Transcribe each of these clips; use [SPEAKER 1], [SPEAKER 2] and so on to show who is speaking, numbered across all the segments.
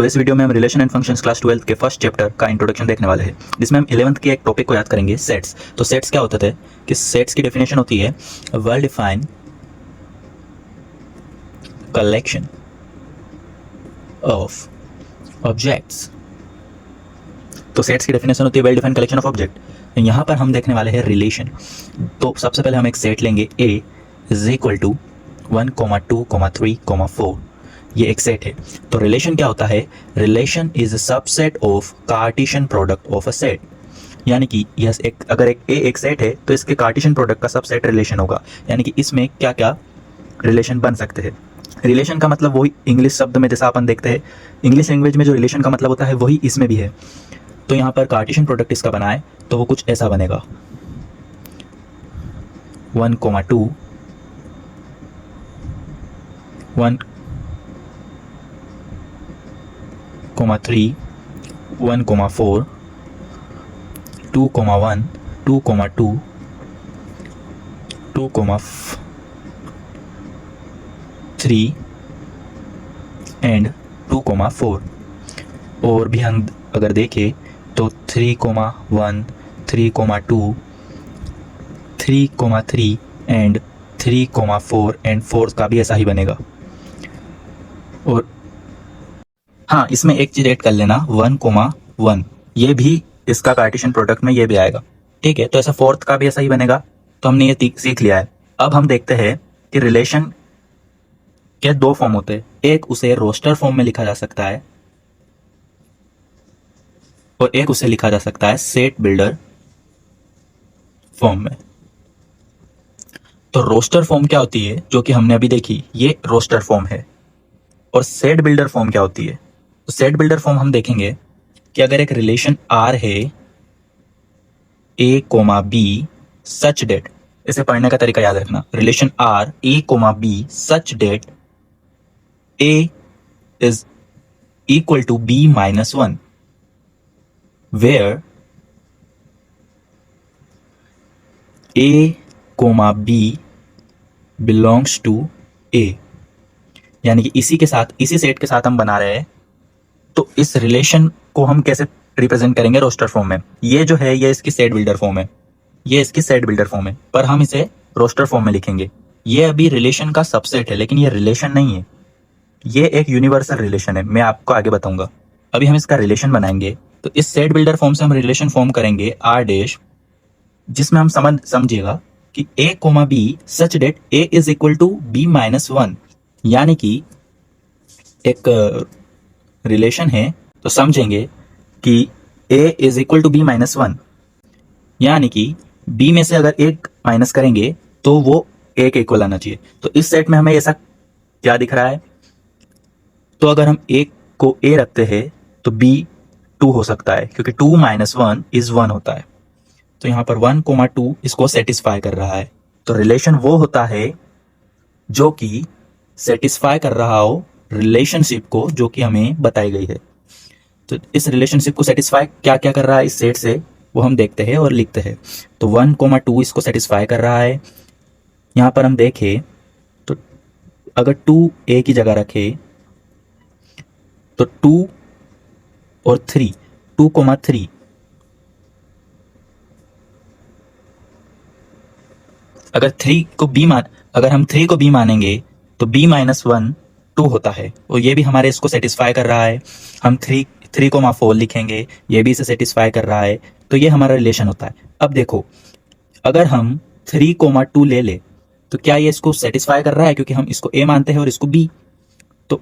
[SPEAKER 1] तो इस वीडियो में हम रिलेशन एंड फंक्शंस क्लास 12 के फर्स्ट चैप्टर का इंट्रोडक्शन देखने वाले हैं, जिसमें हम 11th के एक टॉपिक को याद करेंगे, सेट्स। तो सेट्स क्या होते थे कि सेट्स की डेफिनेशन होती है well defined collection of objects. तो सेट्स की डेफिनेशन होती है well defined collection of object. यहाँ पर हम देखने वाले हैं रिलेशन। तो सबसे पहले हम एक सेट लेंगे, A इज इक्वल टू 1, 2, 3, 4। ये एक सेट है। तो रिलेशन क्या होता है? Relation is a subset of Cartesian product of a set. यानी कि यस, अगर एक ए एक सेट है तो इसके कार्टेशियन प्रोडक्ट का सबसेट रिलेशन होगा। यानी कि इसमें क्या क्या रिलेशन बन सकते हैं। रिलेशन का मतलब वही इंग्लिश शब्द में जैसा अपन देखते हैं, इंग्लिश लैंग्वेज में जो रिलेशन का मतलब होता है वही इसमें भी है। तो यहाँ पर कार्टेशियन प्रोडक्ट इसका बनाए तो वो कुछ ऐसा बनेगा, 1, 2, 1, 3, 1, 4, 2, 1, 2, 2, 2, 3 एंड 2, 4। और भी हम अगर देखें तो 3, 1, 3, 2, 3, 3 एंड 3, 4 एंड 4 का भी ऐसा ही बनेगा। और हाँ, इसमें एक चीज ऐड कर लेना, 1, 1, ये भी इसका कार्टेशियन प्रोडक्ट में ये भी आएगा। ठीक है, तो ऐसा फोर्थ का भी ऐसा ही बनेगा। तो हमने ये सीख लिया है। अब हम देखते हैं कि रिलेशन के दो फॉर्म होते हैं। एक उसे रोस्टर फॉर्म में लिखा जा सकता है और एक उसे लिखा जा सकता है सेट बिल्डर फॉर्म में। तो रोस्टर फॉर्म क्या होती है, जो कि हमने अभी देखी, ये रोस्टर फॉर्म है। और सेट बिल्डर फॉर्म क्या होती है? तो सेट बिल्डर फॉर्म हम देखेंगे कि अगर एक रिलेशन R है, A, B सच डेट, इसे पढ़ने का तरीका याद रखना, relation R A, B such that A is equal to B minus 1, where A, B belongs to A। यानी कि इसी के साथ, इसी सेट के साथ हम बना रहे हैं। तो इस रिलेशन को हम कैसे रिप्रेजेंट करेंगे? रोस्टर फॉर्म में। ये जो है ये इसकी सेट बिल्डर फॉर्म है, ये इसकी सेट बिल्डर फॉर्म है, पर हम इसे रोस्टर फॉर्म में लिखेंगे। ये अभी रिलेशन का सबसेट है, लेकिन ये रिलेशन नहीं है, ये एक यूनिवर्सल रिलेशन है। मैं आपको आगे बताऊंगा। अभी हम इसका रिलेशन बनाएंगे। तो इस सेट बिल्डर फॉर्म से हम रिलेशन फॉर्म करेंगे R डैश, जिसमें हम समझिएगा कि A, B such that A is equal to B minus 1। यानी कि एक रिलेशन है तो समझेंगे कि A is equal to B minus 1, यानी कि B में से अगर एक माइनस करेंगे तो वो A के इक्वल आना चाहिए। तो इस सेट में हमें ऐसा क्या दिख रहा है? तो अगर हम A को A रखते हैं तो B 2 हो सकता है, क्योंकि 2 माइनस 1 इज 1 होता है। तो यहाँ पर 1, 2 इसको सेटिस्फाई कर रहा है। तो रिलेशन वो होता है जो कि सेटिस्फाई कर रहा हो रिलेशनशिप को जो कि हमें बताई गई है। तो इस रिलेशनशिप को सेटिस्फाई क्या क्या कर रहा है इस सेट से, वो हम देखते हैं और लिखते हैं। तो 1, 2 इसको सेटिस्फाई कर रहा है। यहाँ पर हम देखें तो अगर 2 A की जगह रखे तो 2 और 3, 2, 3, अगर हम 3 को B मानेंगे तो B माइनस 1 2 होता है, और ये भी हमारे इसको सेटिस्फाई कर रहा है। हम 3, 4 लिखेंगे, ये भी इसे सेटिस्फाई कर रहा है। तो ये हमारा रिलेशन होता है। अब देखो, अगर हम 3, 2 ले ले तो क्या ये इसको सेटिस्फाई कर रहा है? क्योंकि हम इसको A मानते हैं और इसको B। तो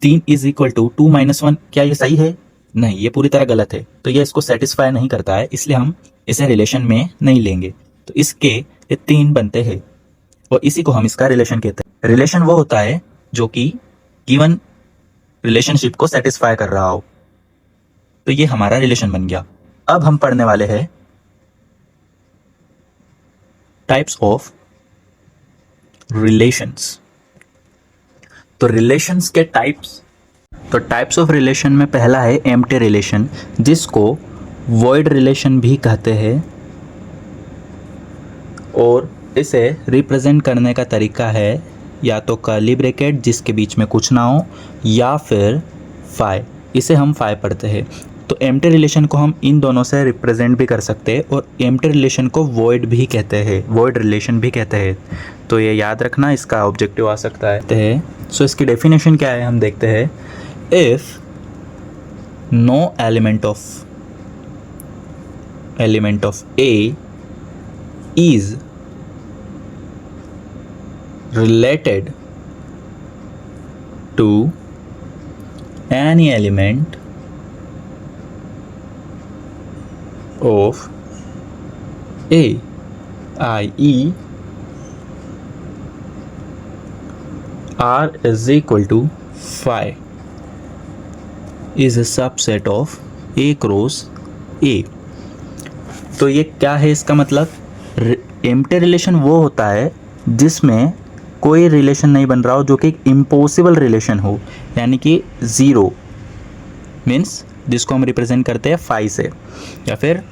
[SPEAKER 1] 3 इज इक्वल टू 2 माइनस 1, क्या ये सही है? नहीं, ये पूरी तरह गलत है। तो ये इसको सेटिस्फाई नहीं करता है, इसलिए हम इसे रिलेशन में नहीं लेंगे। तो इसके ये 3 बनते हैं और इसी को हम इसका रिलेशन कहते हैं। रिलेशन वो होता है जो कि गिवन रिलेशनशिप को सेटिस्फाई कर रहा हो। तो ये हमारा रिलेशन बन गया। अब हम पढ़ने वाले हैं टाइप्स ऑफ रिलेशंस। तो रिलेशंस के टाइप्स, तो टाइप्स ऑफ रिलेशन में पहला है एम्प्टी रिलेशन, जिसको वॉइड रिलेशन भी कहते हैं। और इसे रिप्रेजेंट करने का तरीका है या तो कर्ली ब्रैकेट जिसके बीच में कुछ ना हो, या फिर फाई, इसे हम फाई पढ़ते हैं। तो एम्प्टी रिलेशन को हम इन दोनों से रिप्रेजेंट भी कर सकते हैं और एम्प्टी रिलेशन को वॉइड भी कहते हैं, वॉइड रिलेशन भी कहते हैं। तो ये याद रखना, इसका ऑब्जेक्टिव आ सकता है। सो इसकी डेफिनेशन क्या है हम देखते हैं। If no element of A is related to any element of A, i.e. R is equal to phi is a subset of A cross A। तो ये क्या है इसका मतलब? एम्प्टी रिलेशन वो होता है जिसमें कोई रिलेशन नहीं बन रहा हो जो कि एक इम्पॉसिबल रिलेशन हो, यानी कि ज़ीरो मीन्स जिसको हम रिप्रेजेंट करते हैं फाई से या फिर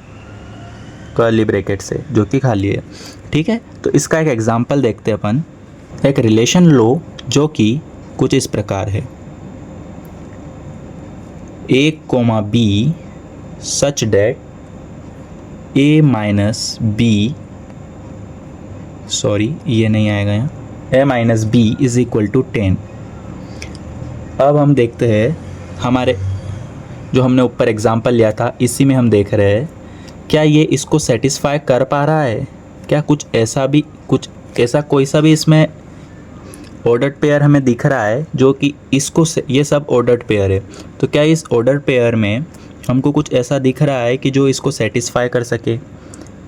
[SPEAKER 1] कर्ली ब्रैकेट से जो कि खाली है। ठीक है, तो इसका एक एग्जांपल देखते हैं अपन। एक रिलेशन लो जो कि कुछ इस प्रकार है, A, B such that A minus B, sorry ये नहीं आएगा यहाँ, A minus B is equal to 10। अब हम देखते हैं हमारे जो हमने ऊपर एग्जांपल लिया था इसी में हम देख रहे हैं क्या ये इसको सेटिस्फाई कर पा रहा है, क्या कुछ ऐसा कोई सा भी इसमें ऑर्डर्ड पेयर हमें दिख रहा है जो कि इसको ये सब ऑर्डर्ड पेयर है। तो क्या इस ऑर्डर्ड पेयर में हमको कुछ ऐसा दिख रहा है कि जो इसको सेटिस्फाई कर सके।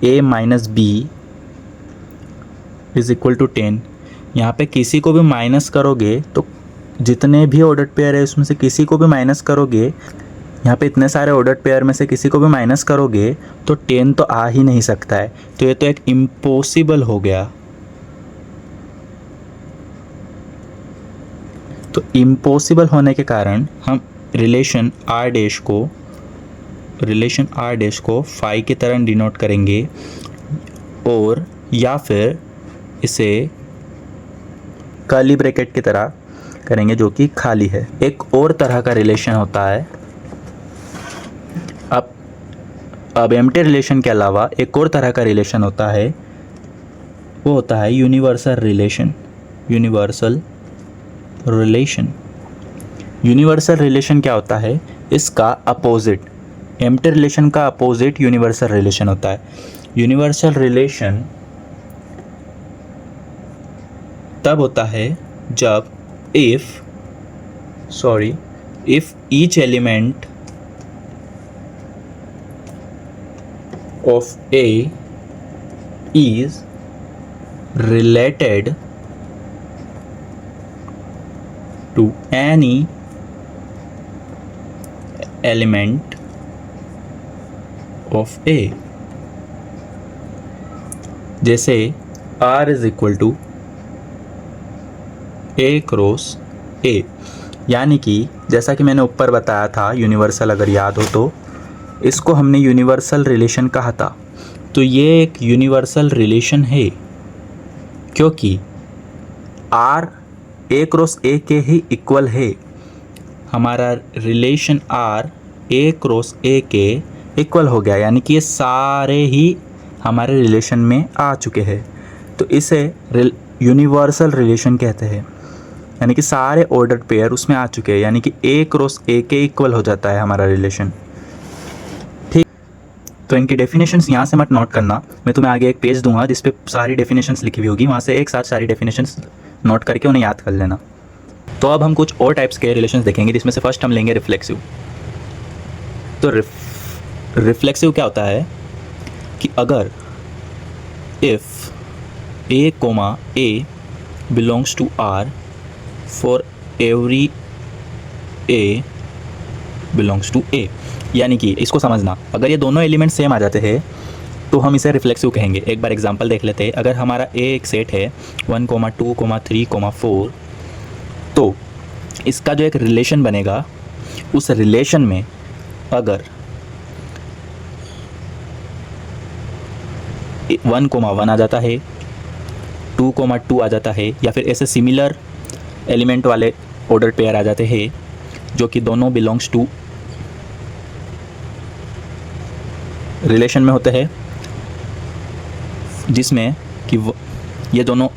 [SPEAKER 1] A minus B is equal to 10। यहाँ पे किसी को भी माइनस करोगे तो जितने भी ऑर्डर्ड पेयर है उसमें से किसी को भी माइनस करोगे, यहाँ पे इतने सारे ऑर्डर्ड पेयर में से किसी को भी माइनस करोगे तो 10 तो आ ही नहीं सकता है। तो ये तो एक इम्पॉसिबल हो गया। तो इम्पॉसिबल होने के कारण हम रिलेशन आर डैश को फाई की तरह डिनोट करेंगे और या फिर इसे कर्ली ब्रैकेट की तरह करेंगे जो कि खाली है। एक और तरह का रिलेशन होता है, अब एम्प्टी रिलेशन के अलावा एक और तरह का रिलेशन होता है, वो होता है यूनिवर्सल रिलेशन। यूनिवर्सल रिलेशन क्या होता है? इसका अपोजिट, एम्प्टी रिलेशन का अपोजिट यूनिवर्सल रिलेशन होता है। यूनिवर्सल रिलेशन तब होता है जब if each element of A is related to any element of A। जैसे R is equal to A cross A, यानी कि जैसा कि मैंने ऊपर बताया था यूनिवर्सल, अगर याद हो तो इसको हमने यूनिवर्सल रिलेशन कहा था। तो ये एक यूनिवर्सल रिलेशन है क्योंकि R A क्रॉस A के ही इक्वल है। हमारा relation R A cross A के इक्वल हो गया, यानी कि ये सारे ही हमारे रिलेशन में आ चुके हैं। तो इसे यूनिवर्सल रिलेशन कहते हैं, यानी कि सारे ऑर्डर्ड पेयर उसमें आ चुके हैं, यानी कि A क्रॉस A के इक्वल हो जाता है हमारा रिलेशन। ठीक, तो इनकी डेफिनेशंस यहाँ से मत नोट करना, मैं तुम्हें आगे एक पेज दूंगा जिस पे सारी डेफिनेशंस लिखी हुई होगी, वहाँ से एक साथ सारी डेफिनेशंस नोट करके उन्हें याद कर लेना। तो अब हम कुछ और टाइप्स के रिलेशंस देखेंगे, जिसमें से फर्स्ट हम लेंगे रिफ्लेक्सिव। तो रिफ्लेक्सिव क्या होता है कि अगर if A, A belongs to R for every A belongs to A, यानी कि इसको समझना, अगर ये दोनों एलिमेंट सेम आ जाते हैं तो हम इसे रिफ्लेक्सिव कहेंगे। एक बार एग्जांपल देख लेते हैं। अगर हमारा A एक सेट है 1, 2, 3, 4, तो इसका जो एक रिलेशन बनेगा, उस रिलेशन में अगर 1, 1 आ जाता है, 2, 2 आ जाता है, या फिर ऐसे सिमिलर एलिमेंट वाले ऑर्डर पेयर आ जाते हैं जो कि दोनों बिलोंग्स टू रिलेशन में होते हैं जिसमें कि ये दोनों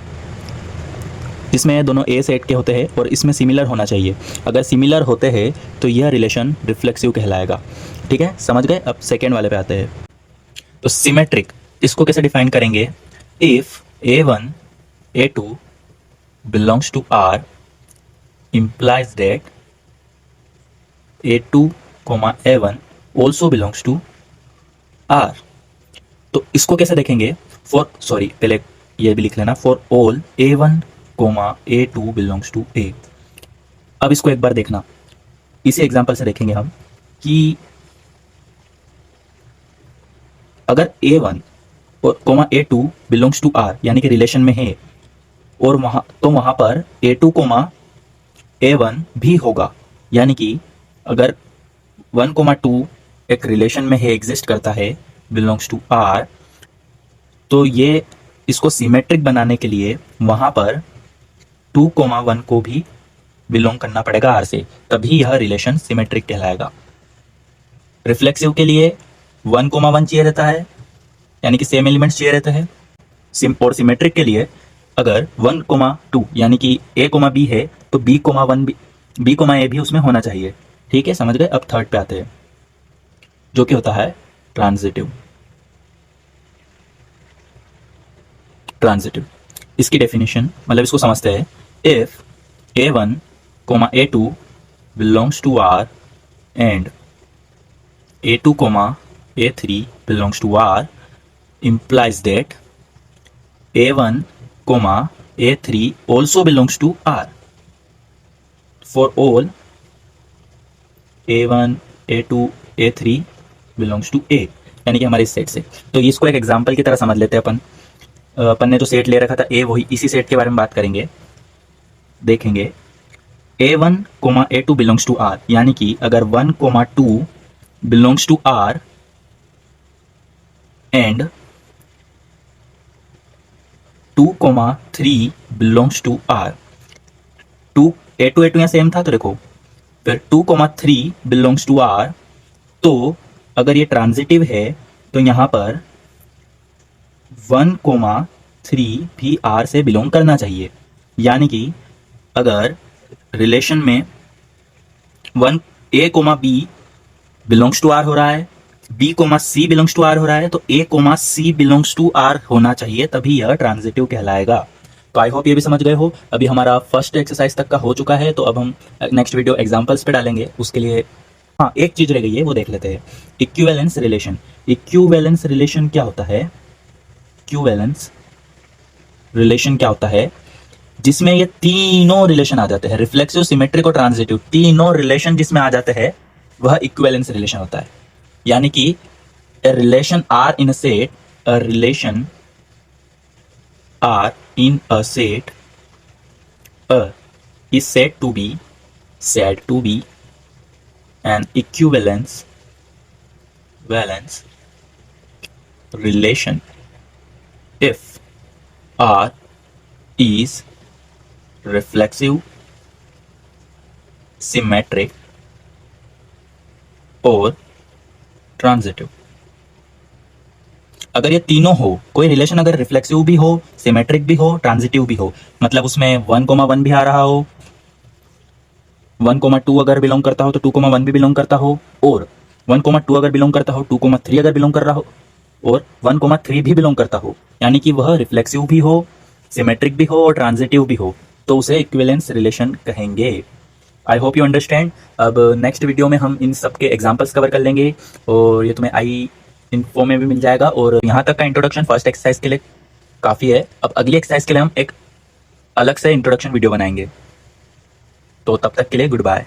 [SPEAKER 1] ए सेट के होते हैं और इसमें सिमिलर होना चाहिए। अगर सिमिलर होते हैं तो यह रिलेशन रिफ्लेक्सिव कहलाएगा। ठीक है, समझ गए। अब सेकेंड वाले पे आते हैं। तो सिमेट्रिक, इसको कैसे डिफाइन करेंगे? If A1 A2 belongs to R implies that A2, A1 also belongs to R। तो इसको कैसे देखेंगे? पहले ये भी लिख लेना, for all A1, A2 belongs to A। अब इसको एक बार देखना, इसी एग्जांपल से देखेंगे हम कि अगर A1 और A2 बिलोंग्स टू R यानी कि रिलेशन में है और वहां पर A2, A1 भी होगा, यानी कि अगर 1, 2 एक रिलेशन में है, एग्जिस्ट करता है, बिलोंग्स टू R, तो ये इसको सिमेट्रिक बनाने के लिए वहां पर 2, 1 को भी बिलोंग करना पड़ेगा R से, तभी यह रिलेशन सिमेट्रिक कहलाएगा। रिफ्लेक्सिव के लिए 1, 1 चाहिए रहता है, यानी कि सेम एलिमेंट्स चाहिए रहते हैं। और सिमेट्रिक के लिए अगर 1, 2 यानी कि A, B है तो B, A भी उसमें होना चाहिए। ठीक है, समझ गए। अब थर्ड पे आते हैं, जो कि होता है ट्रांजिटिव। इसकी डेफिनेशन, मतलब इसको समझते हैं। If A1, A2 belongs to R and A2, A3 belongs to R implies that A1, A3 also belongs to R for all A1, A2, A3 belongs to A, यानी कि हमारे इस सेट से। तो इसको एक एग्जांपल की तरह समझ लेते हैं अपन ने जो सेट ले रखा था A, वही इसी सेट के बारे में बात करेंगे, देखेंगे। A1, A2 belongs to R, यानी कि अगर 1, 2 belongs to R and 2, 3 belongs to R। A2 यहाँ सेम था, तो देखो फिर 2, 3 बिलोंग्स टू R, तो अगर ये ट्रांजिटिव है तो यहाँ पर 1, 3 भी R से बिलोंग करना चाहिए। यानी कि अगर रिलेशन में 1 A, B belongs to R हो रहा है, B, C belongs to R हो रहा है, तो A, C belongs to R होना चाहिए, तभी यह ट्रांजिटिव कहलाएगा। तो आई होप ये भी समझ गए हो। अभी हमारा फर्स्ट एक्सरसाइज तक का हो चुका है, तो अब हम नेक्स्ट वीडियो एग्जांपल्स पे डालेंगे। उसके लिए हाँ, एक चीज रह गई है, वो देख लेते हैं। Equivalence relation. इक्विवेलेंस रिलेशन क्या होता है? इक्विवेलेंस रिलेशन क्या होता है? जिसमें ये तीनों रिलेशन आ जाते हैं, रिफ्लेक्सिव, सिमेट्रिक और ट्रांजिटिव, तीनों रिलेशन जिसमें आ जाते हैं वह इक्विवेलेंस रिलेशन होता है। यानी कि a relation R in a set, a relation R in a set is said to be an equivalence relation if R is reflexive, symmetric और ट्रांजिटिव। अगर ये तीनों हो, कोई रिलेशन अगर रिफ्लेक्सिव भी हो, सिमेट्रिक भी हो, ट्रांजिटिव भी हो, मतलब उसमें 1, 1 भी आ रहा हो, 1, 2 अगर बिलोंग करता हो तो 2, 1 भी बिलोंग करता हो, और 1, 2 अगर बिलोंग करता हो, 2, 3 अगर बिलोंग कर रहा हो, और 1, 3 भी बिलोंग करता हो, यानी कि वह रिफ्लेक्सिव भी हो, सिमेट्रिक भी हो और ट्रांजिटिव भी हो, तो उसे इक्विवेलेंस रिलेशन कहेंगे। I hope you understand. अब नेक्स्ट वीडियो में हम इन सब के एग्जाम्पल्स कवर कर लेंगे और ये तुम्हें आई इन्फो में भी मिल जाएगा। और यहाँ तक का इंट्रोडक्शन फर्स्ट एक्सरसाइज के लिए काफ़ी है। अब अगली एक्सरसाइज के लिए हम एक अलग से इंट्रोडक्शन वीडियो बनाएंगे। तो तब तक के लिए गुड बाय।